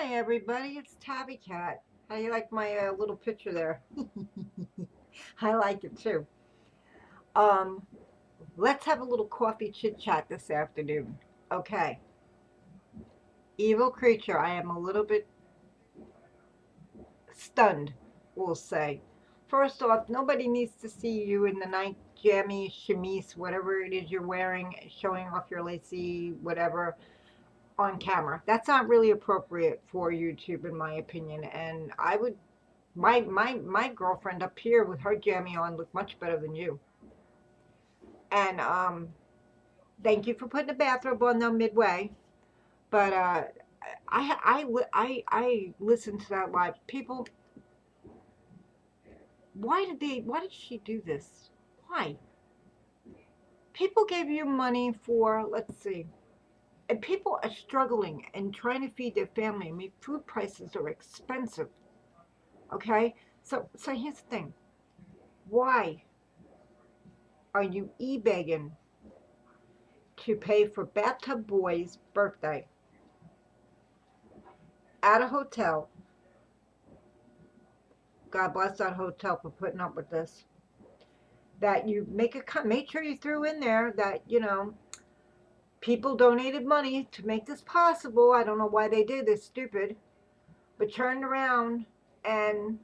Hi everybody, it's Tabbykat. How you like my little picture there? I like it too. Um, let's have a little coffee chit chat this afternoon. Okay, evil creature. I am a little bit stunned. We'll say. First off, nobody needs to see you in the night jammy chemise, whatever it is you're wearing, showing off your lacy whatever on camera. That's not really appropriate for YouTube, in my opinion. And I would my girlfriend up here with her jammy on looked much better than you. And thank you for putting a bathrobe on though midway. But I listened to that live. People, why did she do this? Why? People gave you money for, let's see, and people are struggling and trying to feed their family. I mean, food prices are expensive. Okay, so here's the thing. Why are you e-begging to pay for Bathtub Boy's birthday at a hotel? God bless that hotel for putting up with this. That you make sure you threw in there that people donated money to make this possible. I don't know why they did this, stupid, but turned around and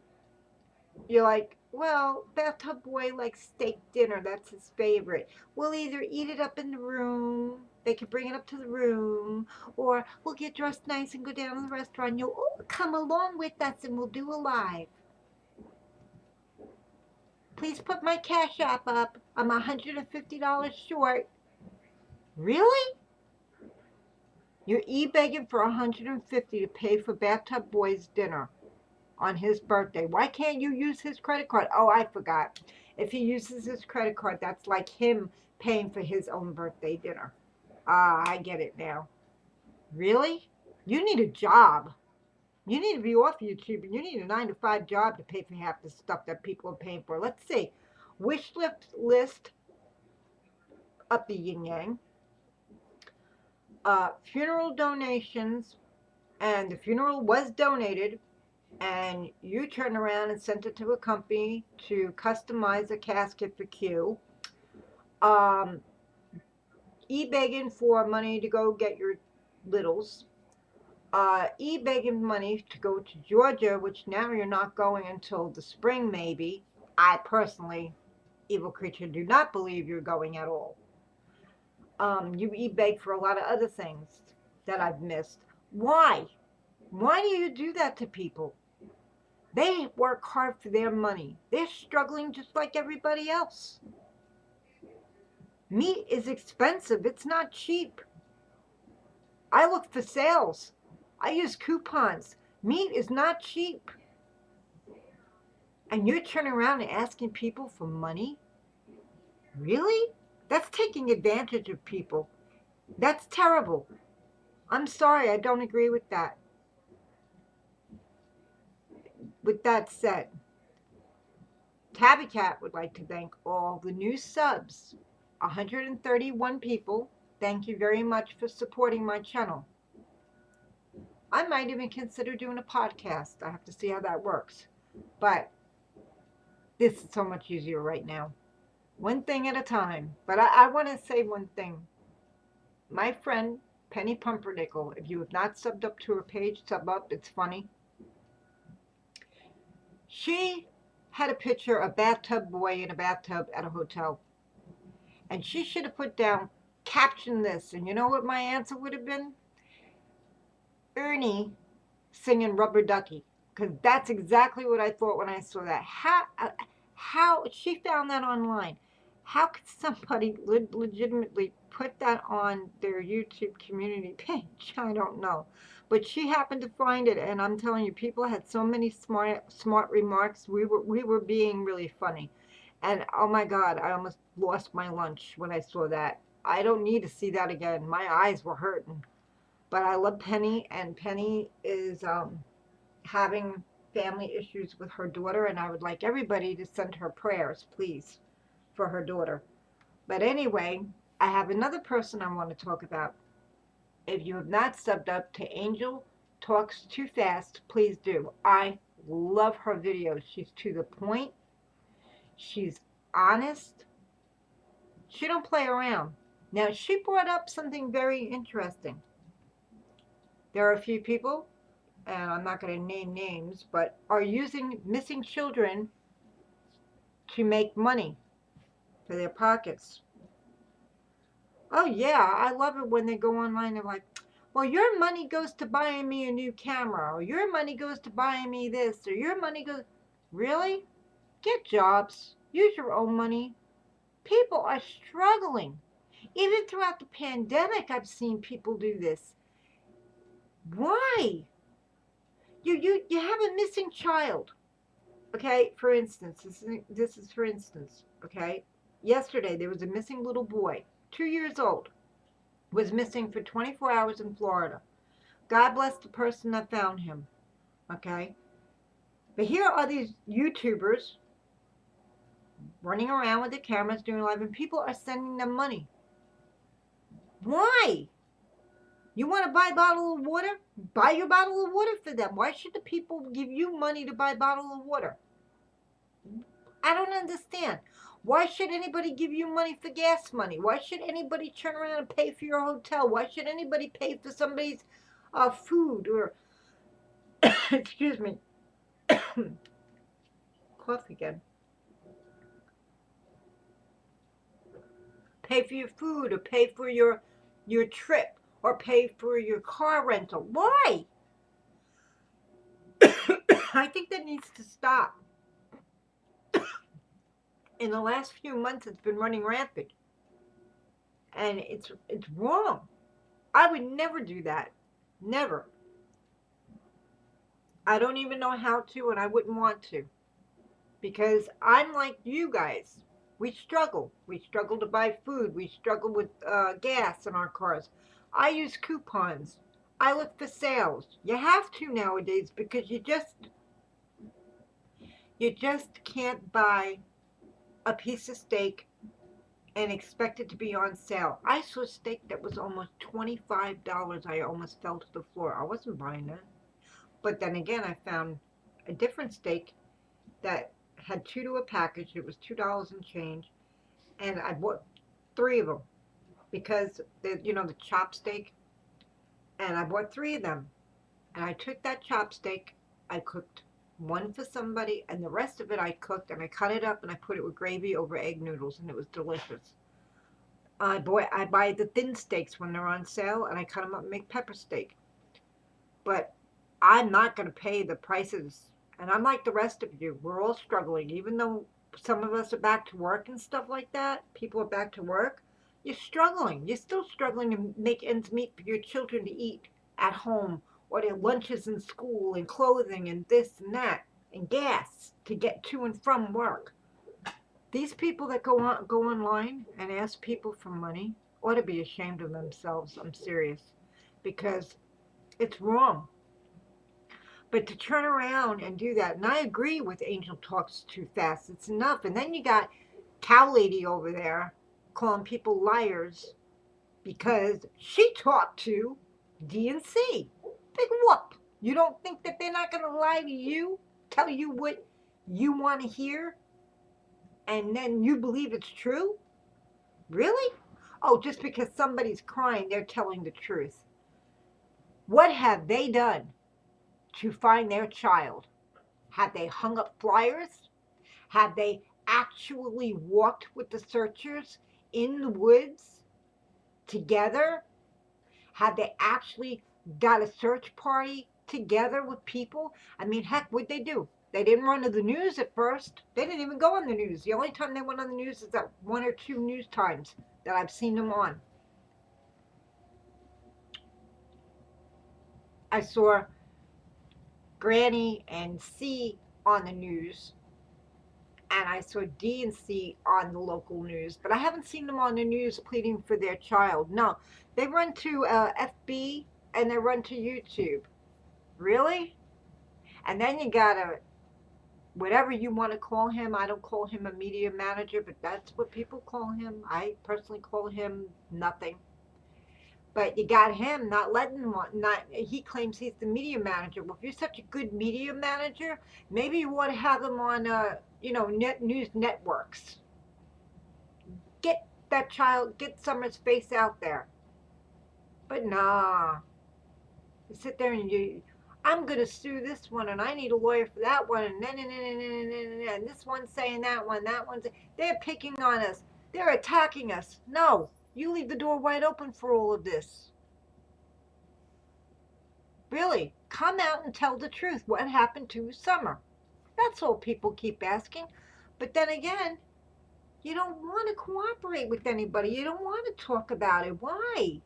you're like, well, Bathtub Boy likes steak dinner. That's his favorite. We'll either eat it up in the room. They can bring it up to the room, or we'll get dressed nice and go down to the restaurant. You'll come along with us, and we'll do a live. Please put my Cash App up. I'm $150 short. Really? You're e-begging for $150 to pay for Bathtub Boy's dinner on his birthday. Why can't you use his credit card? Oh, I forgot. If he uses his credit card, that's like him paying for his own birthday dinner. Ah, I get it now. Really? You need a job. You need to be off YouTube, and you need a 9 to 5 job to pay for half the stuff that people are paying for. Let's see. Wish list up the yin yang. Funeral donations, and the funeral was donated, and you turned around and sent it to a company to customize a casket for Q. Um, e-begging for money to go get your littles. E-begging money to go to Georgia, which now you're not going until the spring, maybe. I personally, evil creature, do not believe you're going at all. You e-beg for a lot of other things that I've missed. Why? Why do you do that to people? They work hard for their money. They're struggling just like everybody else. Meat is expensive. It's not cheap. I look for sales. I use coupons. Meat is not cheap. And you're turning around and asking people for money? Really? That's taking advantage of people. That's terrible. I'm sorry, I don't agree with that. With that said, Tabbykat would like to thank all the new subs, 131 people. Thank you very much for supporting my channel. I might even consider doing a podcast. I have to see how that works. But this is so much easier right now. One thing at a time. But I want to say one thing. My friend, Penny Pumpernickel, if you have not subbed up to her page, sub up. It's funny. She had a picture of Bathtub Boy in a bathtub at a hotel. And she should have put down, caption this. And you know what my answer would have been? Ernie singing Rubber Ducky. Because that's exactly what I thought when I saw that. How she found that online. How could somebody legitimately put that on their YouTube community page? I don't know. But she happened to find it, and I'm telling you, people had so many smart remarks. We were being really funny. And oh my God, I almost lost my lunch when I saw that. I don't need to see that again. My eyes were hurting. But I love Penny, and Penny is having family issues with her daughter, and I would like everybody to send her prayers, please, for her daughter. But anyway, I have another person I want to talk about. If you have not subbed up to Angel Talks Too Fast, please do. I love her videos. She's to the point. She's honest. She don't play around. Now, she brought up something very interesting. There are a few people, and I'm not going to name names, but are using missing children to make money for their pockets. Oh, yeah, I love it when they go online and like, well, your money goes to buying me a new camera, or your money goes to buying me this, or your money goes. Really? Get jobs. Use your own money. People are struggling. Even throughout the pandemic, I've seen people do this. Why? You have a missing child. Okay, for instance, this is for instance, okay? Yesterday there was a missing little boy, 2 years old, was missing for 24 hours in Florida. God bless the person that found him, okay? But here are these YouTubers running around with their cameras doing live, and people are sending them money. Why? You want to buy a bottle of water? Buy your bottle of water for them. Why should the people give you money to buy a bottle of water? I don't understand. Why should anybody give you money for gas money? Why should anybody turn around and pay for your hotel? Why should anybody pay for somebody's food or, excuse me, cough again. Pay for your food or pay for your trip or pay for your car rental. Why? I think that needs to stop. In the last few months, it's been running rampant. And it's wrong. I would never do that. Never. I don't even know how to, and I wouldn't want to. Because I'm like you guys. We struggle. We struggle to buy food. We struggle with gas in our cars. I use coupons. I look for sales. You have to nowadays because you just can't buy a piece of steak and expect it to be on sale. I saw steak that was almost $25. I almost fell to the floor. I wasn't buying that. But then again, I found a different steak that had two to a package. It was $2 and change. And I bought three of them because, the chop steak. And I bought three of them. And I took that chop steak. I cooked one for somebody, and the rest of it I cooked, and I cut it up, and I put it with gravy over egg noodles, and it was delicious. I buy the thin steaks when they're on sale, and I cut them up and make pepper steak. But I'm not going to pay the prices, and I'm like the rest of you. We're all struggling, even though some of us are back to work and stuff like that. People are back to work. You're struggling. You're still struggling to make ends meet for your children to eat at home, or their lunches in school, and clothing, and this and that, and gas to get to and from work. These people that go online and ask people for money ought to be ashamed of themselves. I'm serious. Because it's wrong. But to turn around and do that, and I agree with Angel Talks Too Fast, it's enough. And then you got Cow Lady over there calling people liars because she talked to DNC. Big whoop. You don't think that they're not going to lie to you, tell you what you want to hear, and then you believe it's true? Really? Oh, just because somebody's crying, they're telling the truth. What have they done to find their child? Have they hung up flyers? Have they actually walked with the searchers in the woods together? Have they actually got a search party together with people? I mean, heck, what'd they do? They didn't run to the news at first. They didn't even go on the news. The only time they went on the news is that one or two news times that I've seen them on. I saw Granny and C on the news, and I saw D and C on the local news, but I haven't seen them on the news pleading for their child. No, they run to FB and they run to YouTube. Really? And then you got whatever you want to call him. I don't call him a media manager, but that's what people call him. I personally call him nothing. But you got him not letting him on. Not he claims he's the media manager. Well, if you're such a good media manager, maybe you want to have him on, news networks. Get that child, get Summer's face out there. But nah, you sit there and I'm gonna sue this one, and I need a lawyer for that one, and this one's saying that one, they're picking on us, they're attacking us. No, you leave the door wide open for all of this. Really, come out and tell the truth. What happened to Summer? That's all people keep asking. But then again, you don't want to cooperate with anybody. You don't want to talk about it. Why?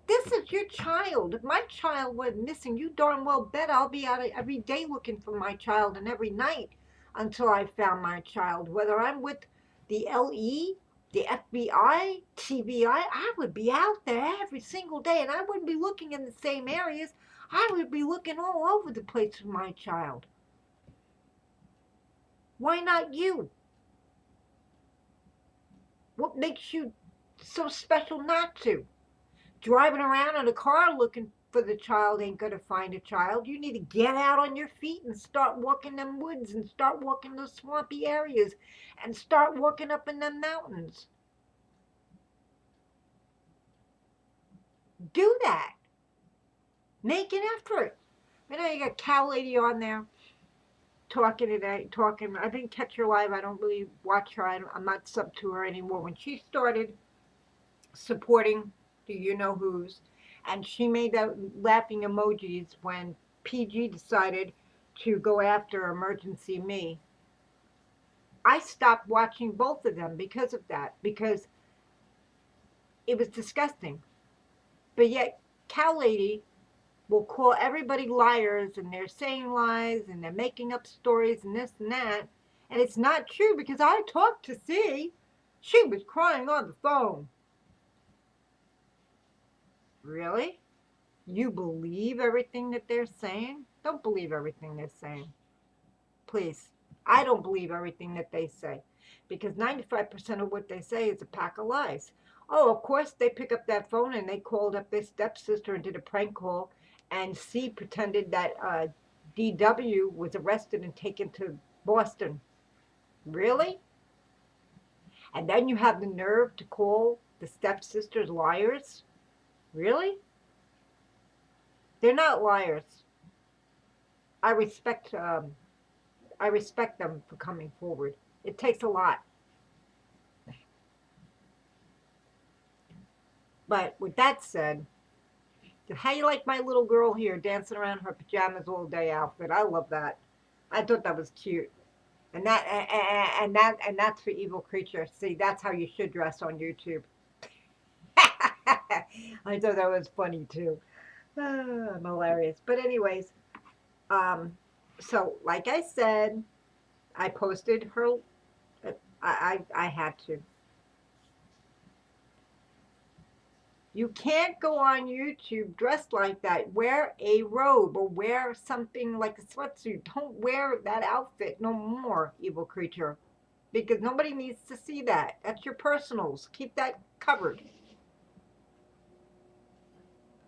This is your child. If my child went missing, you darn well bet I'll be out every day looking for my child, and every night until I found my child. Whether I'm with the LE, the FBI, TBI, I would be out there every single day, and I wouldn't be looking in the same areas. I would be looking all over the place for my child. Why not you? What makes you so special not to? Driving around in a car looking for the child ain't gonna find a child. You need to get out on your feet and start walking them woods, and start walking those swampy areas, and start walking up in them mountains. Do that. Make an effort. I know you got Cow Lady on there talking today, talking. I didn't catch her live. I don't really watch her. I'm not sub to her anymore. When she started supporting the you know who's, and she made that laughing emojis when PG decided to go after Emergency Me. I stopped watching both of them because of that, because it was disgusting. But yet, Cow Lady will call everybody liars, and they're saying lies, and they're making up stories, and this and that. And it's not true, because I talked to C. She was crying on the phone. Really? You believe everything that they're saying? Don't believe everything they're saying. Please. I don't believe everything that they say, because 95% of what they say is a pack of lies. Oh, of course, they pick up that phone and they called up their stepsister and did a prank call, and C pretended that DW was arrested and taken to Boston. Really? And then you have the nerve to call the stepsisters liars? Really? They're not liars. I respect I respect them for coming forward. It takes a lot. But with that said, how you like my little girl here dancing around her pajamas all day outfit? I love that. I thought that was cute. And that's for Evil Creature. See, that's how you should dress on YouTube. I thought that was funny too. I'm hilarious. But anyways, um, so like I said, I posted her. I had to. You can't go on YouTube dressed like that. Wear a robe or wear something like a sweatsuit. Don't wear that outfit no more, Evil Creature, because nobody needs to see that. That's your personals. Keep that covered.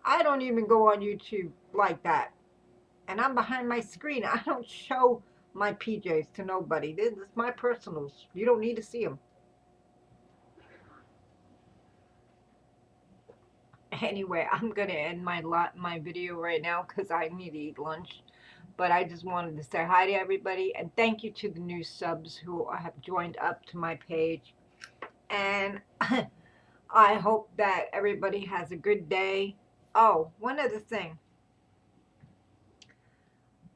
I don't even go on YouTube like that. And I'm behind my screen. I don't show my PJs to nobody. This is my personals. You don't need to see them. Anyway, I'm gonna end my video right now because I need to eat lunch. But I just wanted to say hi to everybody, and thank you to the new subs who have joined up to my page. And I hope that everybody has a good day. Oh, one other thing.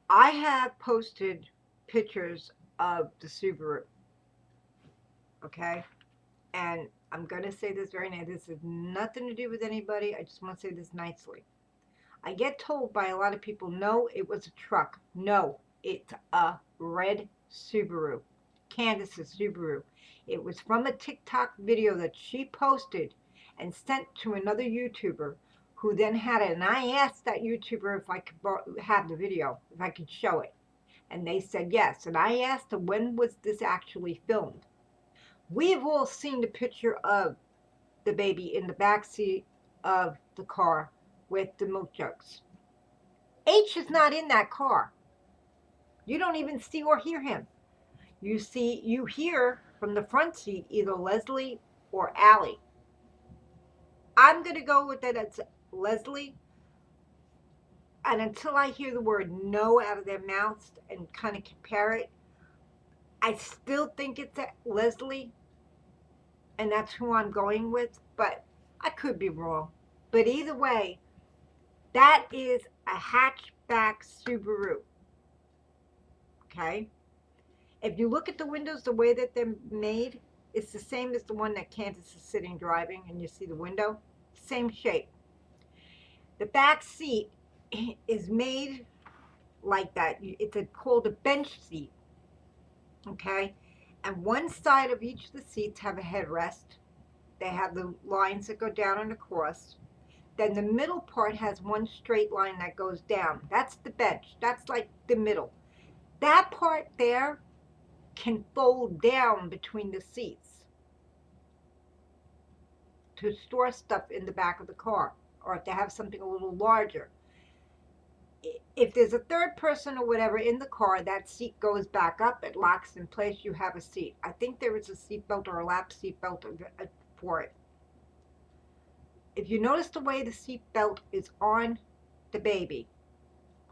I have posted pictures of the Subaru. Okay? And I'm going to say this very nice. This has nothing to do with anybody. I just want to say this nicely. I get told by a lot of people, no, it was a truck. No, it's a red Subaru. Candace's Subaru. It was from a TikTok video that she posted and sent to another YouTuber, who then had it. And I asked that YouTuber if I could have the video, if I could show it. And they said yes. And I asked them, when was this actually filmed? We have all seen the picture of the baby in the back seat of the car with the milk jugs. H is not in that car. You don't even see or hear him. You hear from the front seat either Leslie or Allie. I'm going to go with that it's Leslie. And until I hear the word no out of their mouths and kind of compare it, I still think it's Leslie. And that's who I'm going with. But I could be wrong. But either way, that is a hatchback Subaru. Okay? If you look at the windows, the way that they're made, it's the same as the one that Candace is sitting driving, and you see the window. Same shape. The back seat is made like that. It's called a bench seat. Okay? And one side of each of the seats have a headrest. They have the lines that go down and across. Then the middle part has one straight line that goes down. That's the bench. That's like the middle. That part there can fold down between the seats to store stuff in the back of the car, or if they have something a little larger. If there's a third person or whatever in the car, that seat goes back up, it locks in place, you have a seat. I think there is a seat belt or a lap seat belt for it. If you notice the way the seat belt is on the baby,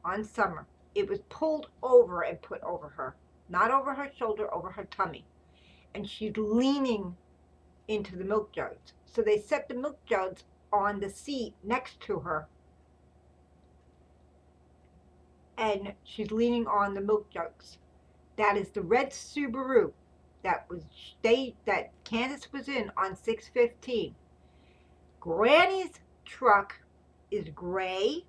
on Summer, it was pulled over and put over her. Not over her shoulder, over her tummy. And she's leaning into the milk jugs. So they set the milk jugs on the seat next to her. And she's leaning on the milk jugs. That is the red Subaru that Candace was in on 615. Granny's truck is gray,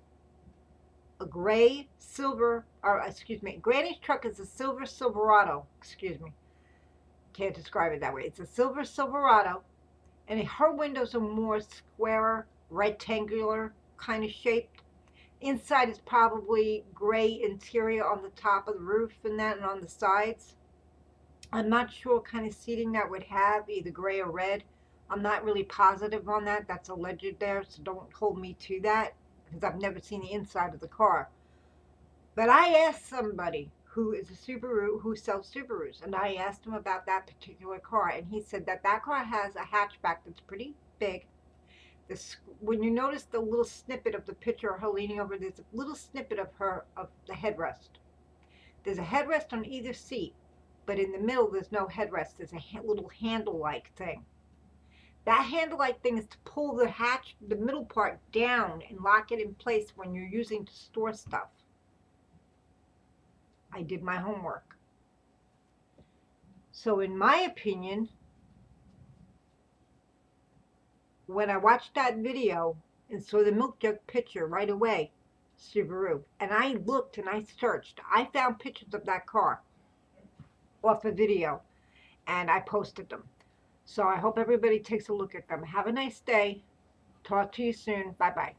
a gray silver, or excuse me, Granny's truck is a silver Silverado, excuse me. Can't describe it that way. It's a silver Silverado, and her windows are more square, rectangular kind of shaped. Inside is probably gray interior on the top of the roof and that, and on the sides. I'm not sure what kind of seating that would have, either gray or red. I'm not really positive on that. That's alleged there, so don't hold me to that, because I've never seen the inside of the car. But I asked somebody who is a Subaru, who sells Subarus, and I asked him about that particular car, and he said that that car has a hatchback that's pretty big. When you notice the little snippet of the picture of her leaning over, there's a little snippet of the headrest. There's a headrest on either seat, but in the middle there's no headrest. There's a little handle-like thing. That handle-like thing is to pull the middle part down and lock it in place when you're using to store stuff. I did my homework. So in my opinion, when I watched that video and saw the milk jug picture right away, Subaru, and I looked and I searched, I found pictures of that car off a video, and I posted them. So I hope everybody takes a look at them. Have a nice day. Talk to you soon. Bye-bye.